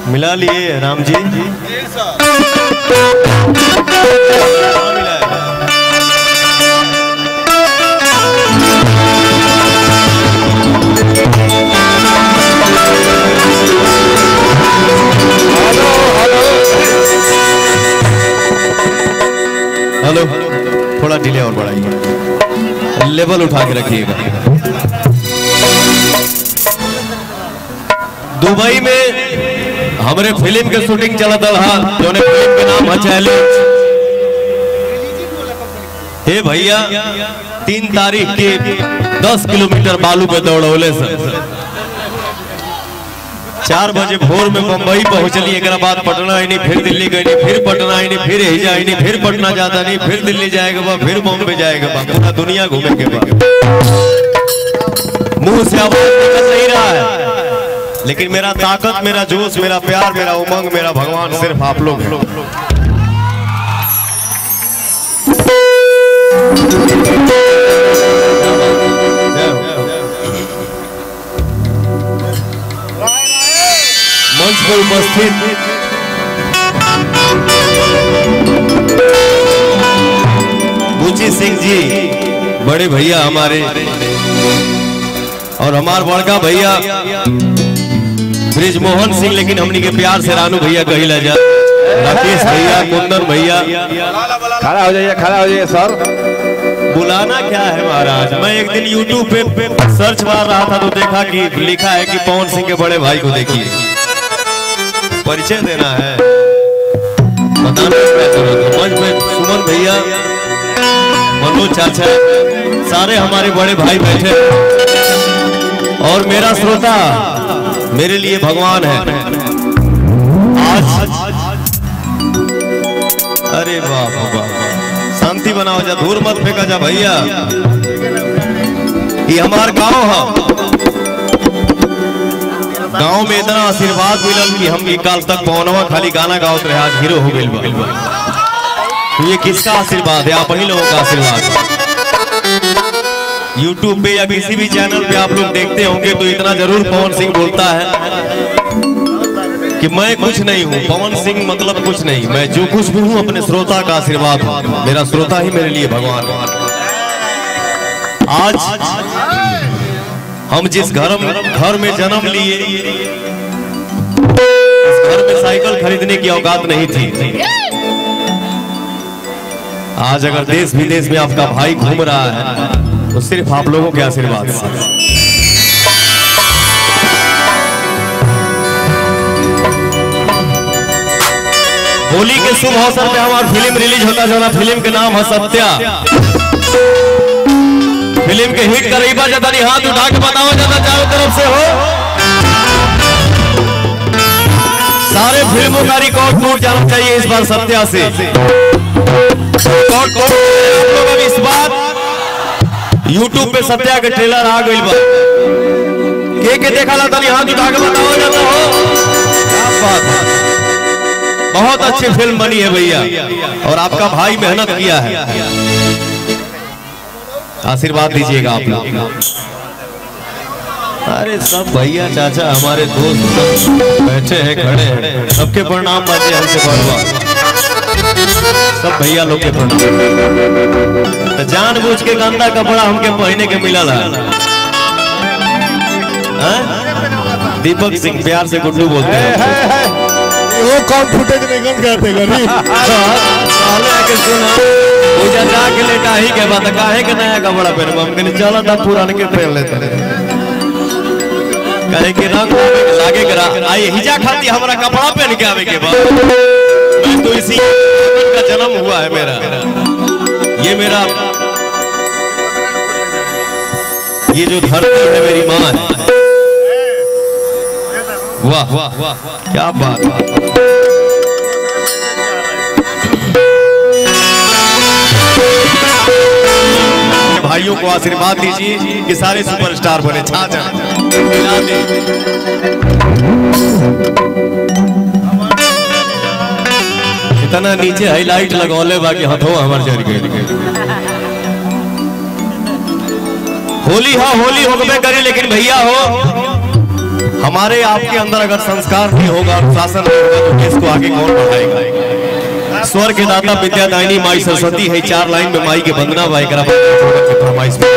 मिला लिए राम जी। हेलो, थोड़ा डिले और बढ़ाइए, लेवल उठा के रखिएगा। दुबई में हमारे फिल्म के शूटिंग चला था, जो ने फिल्म के नाम है चैलेंज। हे भैया 3 तारीख के 10 किलोमीटर बालू पे दौड़ौले से 4 बजे भोर में मुंबई पहुंचली, एक बाद पटना आई, फिर दिल्ली गई, फिर पटना आई, फिर हिजा आई, फिर पटना जाता नहीं, फिर दिल्ली जाएगा बा, फिर बॉम्बे जाएगा बा, पूरा दुनिया घूमे के बाद मुंह से आवाज निकल नहीं रहा है, लेकिन मेरा ताकत, मेरा जोश, मेरा प्यार, मेरा उमंग, मेरा भगवान सिर्फ आप लोग हैं। मंच पर उपस्थित बुची सिंह जी बड़े भैया हमारे, और हमार बड़का भैया ब्रिजमोहन सिंह, लेकिन हमनी के प्यार से रानू भैया कही ला जा, राकेश भैया, कुंदन भैया। खड़ा हो जाइए सर। बुलाना क्या है महाराज। मैं एक दिन YouTube पे सर्च मार रहा था तो देखा कि लिखा है कि पवन सिंह के बड़े भाई को देखिए, परिचय देना है, बताना है। सुमन भैया, मनोज चाचा, सारे हमारे बड़े भाई बैठे, और मेरा श्रोता मेरे लिए भगवान है। आज अरे वाह वाह, शांति बनाओ जा, धूल मत फेंका जा भैया। ये हमार गांव है, गांव में इतना आशीर्वाद मिलल कि हम एक काल तक पौनवा खाली गाना गाओत रहे, आज हीरो हो गए। तो ये किसका आशीर्वाद है? आप ही लोगों का आशीर्वाद। YouTube पे या किसी भी चैनल पे आप लोग देखते होंगे तो इतना जरूर पवन सिंह बोलता है कि मैं कुछ नहीं हूँ, पवन सिंह मतलब कुछ नहीं, मैं जो कुछ भी हूँ अपने श्रोता का आशीर्वाद हूँ, मेरा श्रोता ही मेरे लिए भगवान है। आज हम जिस घर में जन्म लिए, इस घर में साइकिल खरीदने की औकात नहीं थी। आज अगर देश विदेश में आपका भाई घूम रहा है तो सिर्फ आप लोगों के आशीर्वाद से। होली के शुभ अवसर पे हमारी फिल्म रिलीज होता है, फिल्म के नाम है सत्या। फिल्म के हिट करीबा जाता नहीं, हाथ उठा के बताओ जाता चारों तरफ से हो। सारे फिल्मों का रिकॉर्ड टूट जाना चाहिए इस बार सत्या से। आप लोग अब इस बार YouTube पे सत्या के ट्रेलर आ गई बा, के देखा ला तनी हाथ उठा के बताओ जाता हो। क्या बात है, बहुत अच्छी फिल्म बनी है भैया, और आपका भाई मेहनत किया है, आशीर्वाद दीजिएगा आप लोग। अरे सब भैया चाचा हमारे दोस्त बैठे हैं, खड़े हैं, सबके प्रणाम बाजे हमसे बढ़वा, सब भैया लोग के प्रणाम। तो जानबूझ के गंदा कपड़ा हमके पहने के मिला है। दीपक सिंह प्यार से गुड्डू बोलते हैं। वो कौन फुटेज निकल करते गरीब आके सुना पूजा जाके लेटा ही के बात काहे के नया कपड़ा पहनबो, हम कहने चलो ना पुरान के पहन लेते, कहे कि रंग लागे करा आई हिजा खाती हमरा कपड़ा पहन के आवे के बाद। मैं तो इसी का जन्म हुआ है मेरा, ये मेरा, ये जो धरती है मेरी माँ है। वाह वाह वाह, क्या बात है। भाइयों को आशीर्वाद दीजिए कि सारे सुपरस्टार बने, छा जाए। इतना नीचे हाईलाइट लगौले बाकी हथों हमार जर गए। होली हाँ होली होगबे करी, लेकिन भैया हो हमारे आपके अंदर अगर संस्कार नहीं होगा, अनुशासन नहीं होगा, तो देश को आगे कौन बढ़ाएगा। स्वर के दाता विद्यादायिनी माई सरस्वती है। 4 लाइन में माई के वंदना भाई करा फरमाइश में।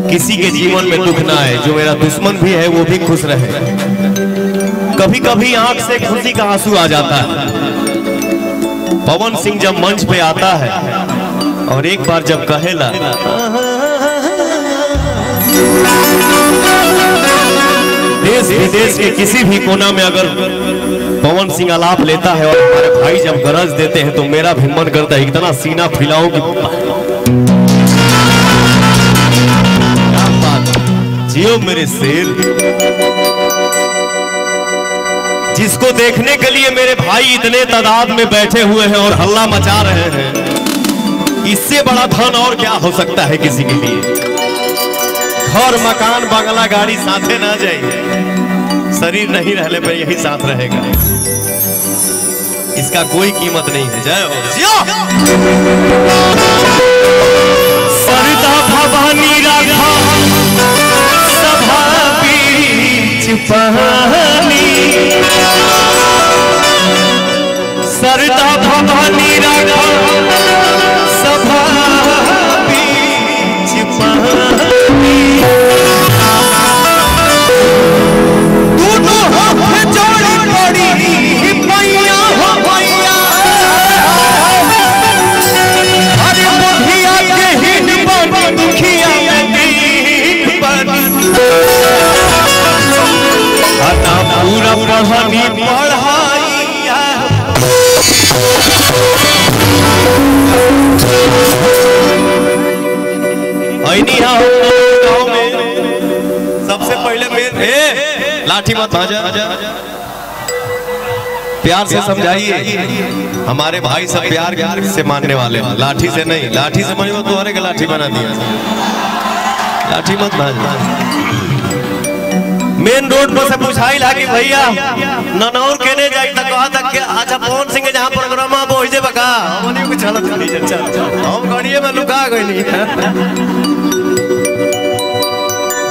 किसी के जीवन में दुख ना आए, जो मेरा दुश्मन भी है वो भी खुश रहे। कभी कभी आंख से खुशी का आंसू आ जाता है। पवन सिंह जब मंच पे आता है और एक बार जब कहेला, देश विदेश के किसी भी कोना में अगर पवन सिंह आलाप लेता है और हमारे भाई जब गरज देते हैं तो मेरा भी मन करता है इतना सीना फैलाऊं कि जियो मेरे शेर। जिसको देखने के लिए मेरे भाई इतने तादाद में बैठे हुए हैं और हल्ला मचा रहे हैं, इससे बड़ा धन और क्या हो सकता है किसी के लिए। घर मकान बंगला गाड़ी साथे ना जाए, शरीर नहीं रहने पर यही साथ रहेगा, इसका कोई कीमत नहीं है। जय हो जियो। सरिता भवानी राधा सभा बीच पानी, सरिता भवानी राधा सभा बीच पानी, दोनों हाथ जोड़ी पड़ी मैया हो मैया, अरे मुखिया के हिन बनी मुखिया पूरा पढ़ानी पढ़ाइया। गाँव में सबसे पहले मेन लाठी मत भाजा, प्यार से समझाइए। हमारे भाई सब प्यार से मानने वाले, लाठी से नहीं। लाठी से मानिए तो हरे का लाठी बना दिया। लाठी मत भाजा। मेन रोड पर से पूछाई ला कि भैया ननौर केने जाई त कहा तक के अच्छा पवन सिंह जहां प्रोग्राम आ पहुंच दे बका हमनी कुछ चलत नहीं। अच्छा हम गाड़िए में लुका गइनी।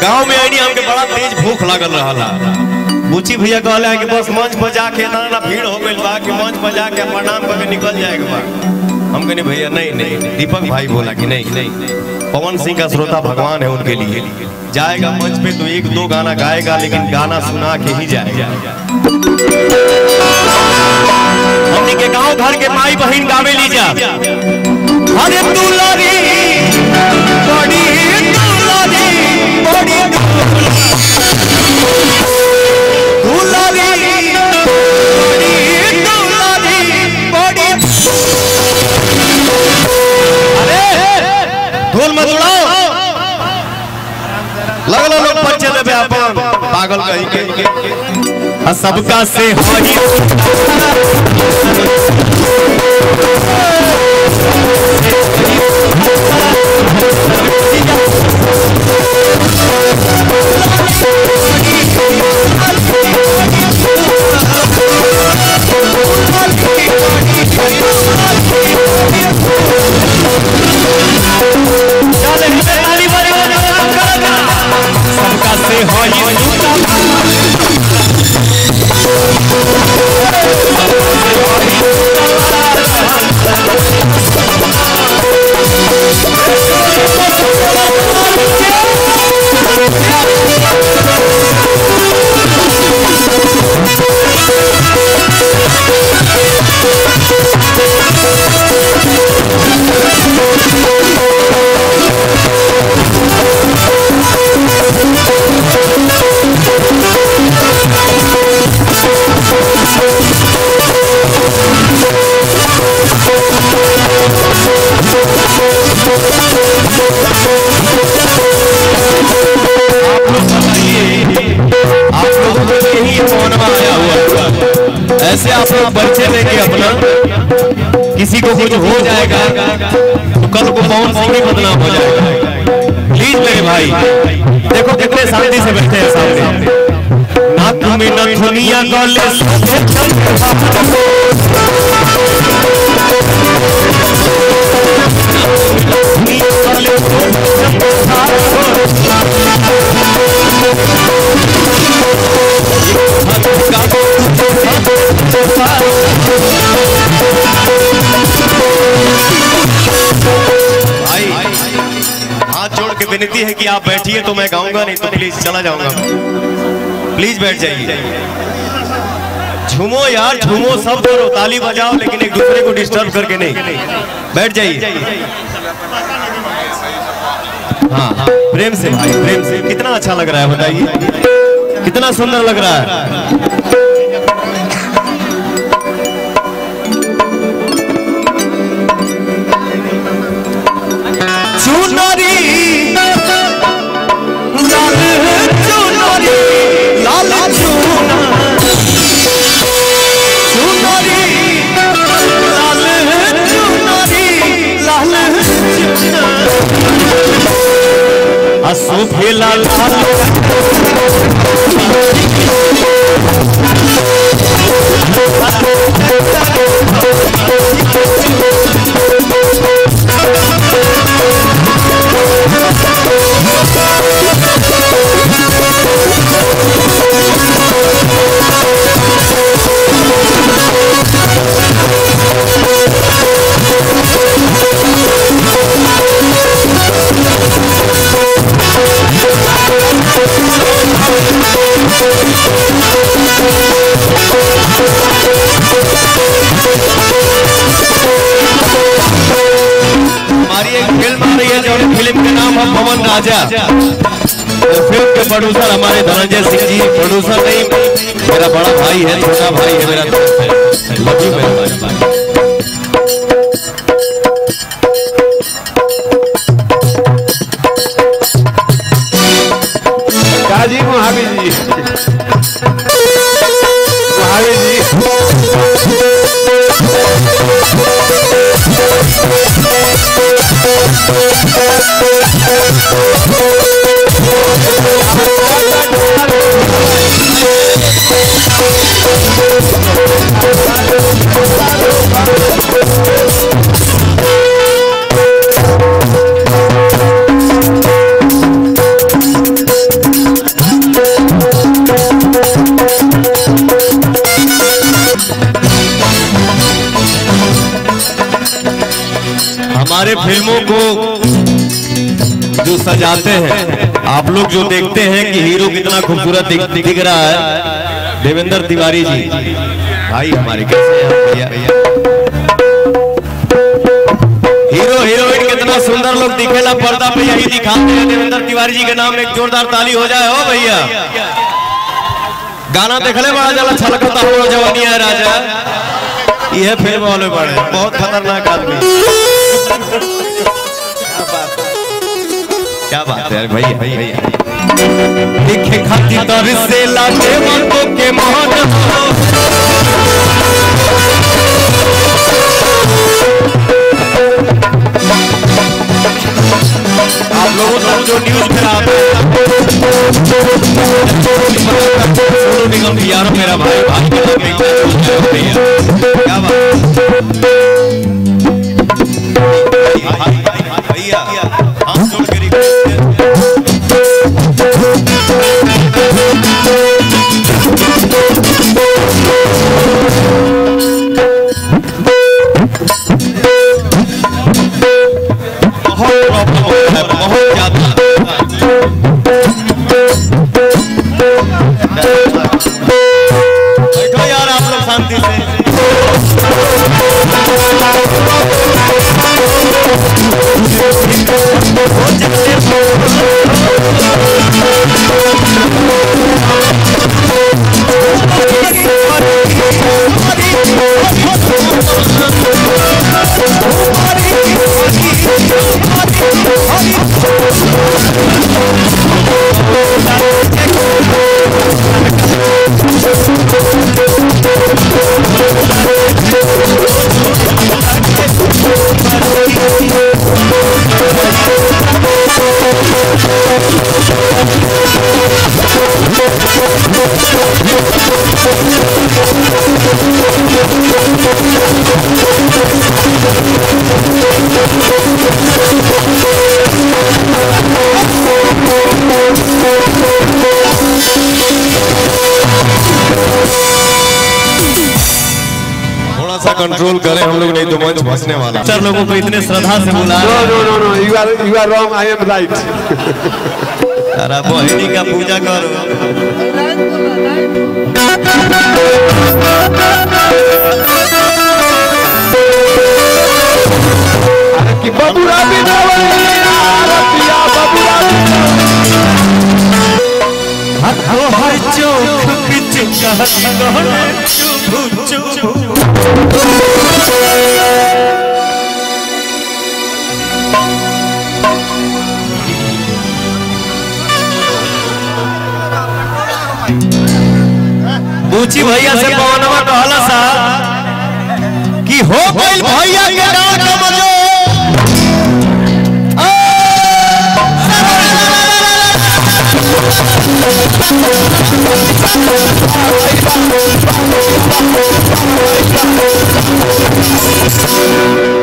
गांव में आईनी हमके बड़ा तेज भूख लागल रहला। बुची भैया कहले कि बस मंच पर जाके ना भीड़ हो गइल बा कि मंच पर जाके प्रणाम करके निकल जाएगा बा। हम कहने भैया नहीं। दीपक भाई बोला कि नहीं, पवन सिंह का श्रोता भगवान है, उनके लिए जाएगा मंच पे तो 1-2 गाना गाएगा, लेकिन गाना सुना के ही जाएगा। हमने के गांव घर के माई बहन गावे लीजा, अरे दुलारी बड़ी दुलारी बड़ी दुलारी बड़ी दुलारी बड़ी। अरे ढोल मत उड़ाओ, लगलो लोग बच्चे देवे अपन पागल कहीं के। सबका से होई सबका से होई Yeah. ऐसे आप लोग परिचय देंगे अपना, किसी को कुछ हो जाएगा तो कल को पवन सिंह भी बदनाम हो जाएगा। प्लीज मेरे भाई देखो कितने शांति से बैठे हैं सामने। ना तुम्हें न दुनिया गले भाई हाथ जोड़ के विनती है कि आप बैठिए तो मैं गाऊंगा, नहीं तो प्लीज चला जाऊंगा। प्लीज बैठ जाइए। झूमो यार, झूमो, सब करो, ताली बजाओ, लेकिन एक दूसरे को डिस्टर्ब करके नहीं। बैठ जाइए। हाँ प्रेम से भाई, प्रेम से। कितना अच्छा लग रहा है बताइए, कितना सुंदर लग रहा है। लाल राजा। फिल्म के प्रोड्यूसर हमारे धनंजय सिंह जी, प्रोड्यूसर नहीं, मेरा बड़ा भाई है, छोटा भाई है, मेरा दोस्त है। लव यू मेरा भाई। काजी महावीर जी, महावीर जी हमारे फिल्मों को जो सजाते हैं, आप लोग जो देखते हैं कि हीरो कितना खूबसूरत दिख रहा है, देवेंद्र तिवारी जी भाई हमारे, कैसे हैं भैया? हीरो हीरोइन कितना सुंदर लोग दिखेला पर्दा पे, यही दिखाते हैं। देवेंद्र तिवारी जी के नाम एक जोरदार ताली हो जाए। हो भैया, गाना देखले बड़ा जला छलकता हुआ जवानी है राजा। यह फिल्म वाले बड़े बहुत खतरनाक आदमी। क्या बात है भैया, भैया देखे खाती तर से लागे मतो के मोहन। आप लोगों को जो न्यूज में सोनू निगम की यार मेरा भाई, क्या बात भैया, हम जोड़ के बहुत ज्यादा बैठो यार, थोड़ा सा कंट्रोल करें हम लोग, नहीं तो मंच फंसने वाला। चार लोगों को इतने श्रद्धा से बुला No, no, no, no. You are wrong. I am right. अरे बहिनी का पूजा करो। कि बबुरा भी नवलिया रतिया बबुरा भी हर चोख बिच कहत चुभ चुभ। बूची भैया से पवनवा कहला सा कि हो गइल भैया के डाल का मजो।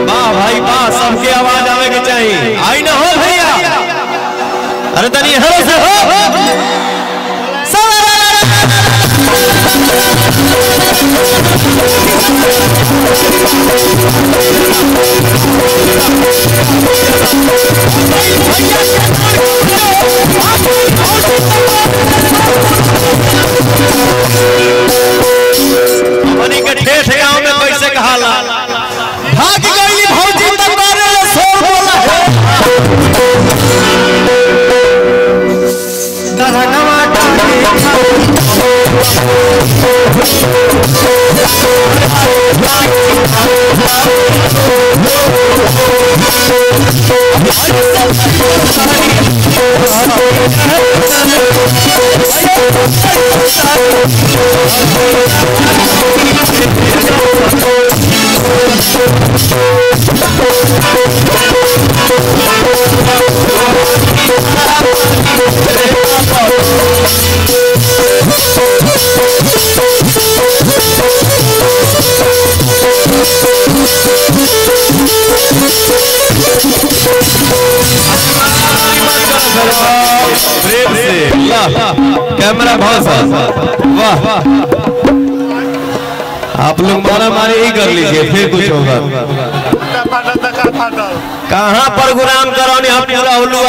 वाह भाई वाह, सबके आवाज आवे के चाहिए। आई ना हो भैया, अरे तनी हरो से हो। मनी के ठेठ गांव में कैसे कहाला भाग गई भौजी तलवारे सोर बोला दरगवा कैमरा बहुत वाह। आप लोग मारा मारी ही कर लीजिए, फिर कुछ होगा। कहाँ प्रोग्राम कराओ, पूरा उल्लू